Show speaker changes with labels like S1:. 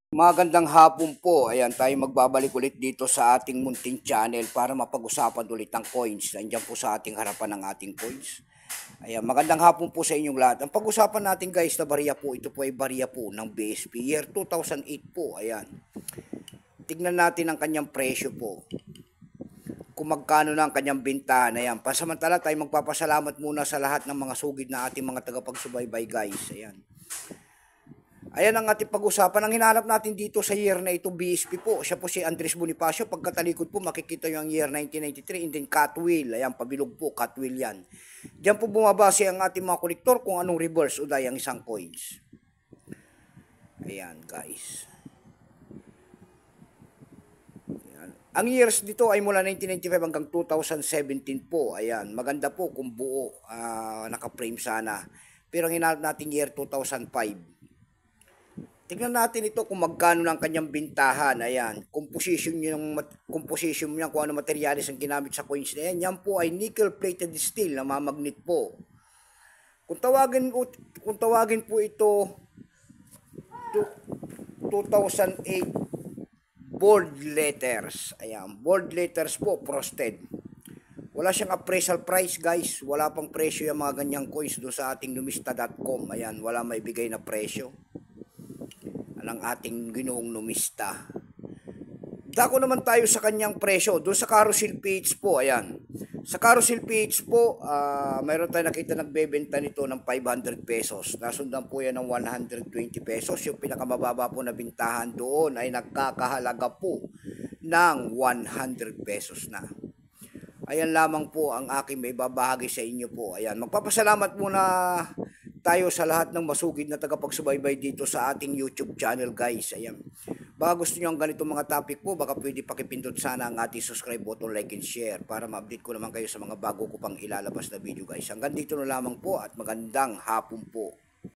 S1: Magandang hapon po. Ayan, tayo magbabalik ulit dito sa ating munting channel para mapag-usapan ulit ang coins. Nandiyan po sa ating harapan ng ating coins. Ayan, magandang hapon po sa inyong lahat. Ang pag-usapan natin guys na barya po, ito po ay barya po ng BSP. Year 2008 po, ayan. Tignan natin ang kanyang presyo po. Kung magkano na ang kanyang bintahan. Ayan, pasamantala tayo magpapasalamat muna sa lahat ng mga sugid na ating mga tagapagsubaybay guys. Ayan. Ayan ang ating pag-usapan. Ang hinahanap natin dito sa year na ito, BSP po. Siya po si Andres Bonifacio. Pagkatalikod po, makikita nyo ang year 1993. And then Catwheel. Ayan, pabilog po, Catwheel yan. Diyan po bumabase ang ating mga kolektor kung anong reverse o die ang isang coins. Ayan, guys. Ayan. Ang years dito ay mula 1995 hanggang 2017 po. Ayan, maganda po kung buo, naka-frame sana. Pero ang hinahanap natin year 2005. Tingnan natin ito kung magkano ng kanyang bintahan. Ayan, composition niya kung ano materialis ang ginamit sa coins na yan. Yan po ay nickel plated steel na mamagnet po. Kung tawagin po ito 2008 bold letters. Ayan, bold letters po, frosted. Wala siyang appraisal price guys. Wala pang presyo yung mga ganyang coins doon sa ating numista.com. Ayan, wala maibigay na presyo ng ating ginoong numista. Dako naman tayo sa kanyang presyo. Doon sa carousel page po, ayan. Sa carousel page po, mayroon tayo nakita nagbebenta nito ng 500 pesos. Nasundan po yan ng 120 pesos. Yung pinakamababa po na bintahan doon ay nagkakahalaga po ng 100 pesos na. Ayan lamang po ang aking may babahagi sa inyo po. Ayan, magpapasalamat muna tayo sa lahat ng masugid na tagapagsubaybay dito sa ating YouTube channel guys. Ayan. Baka gusto nyo ang ganitong mga topic po, baka pwede pakipindot sana ang ating subscribe button, like and share para ma-update ko naman kayo sa mga bago ko pang ilalabas na video guys. Hanggang dito na lamang po at magandang hapon po.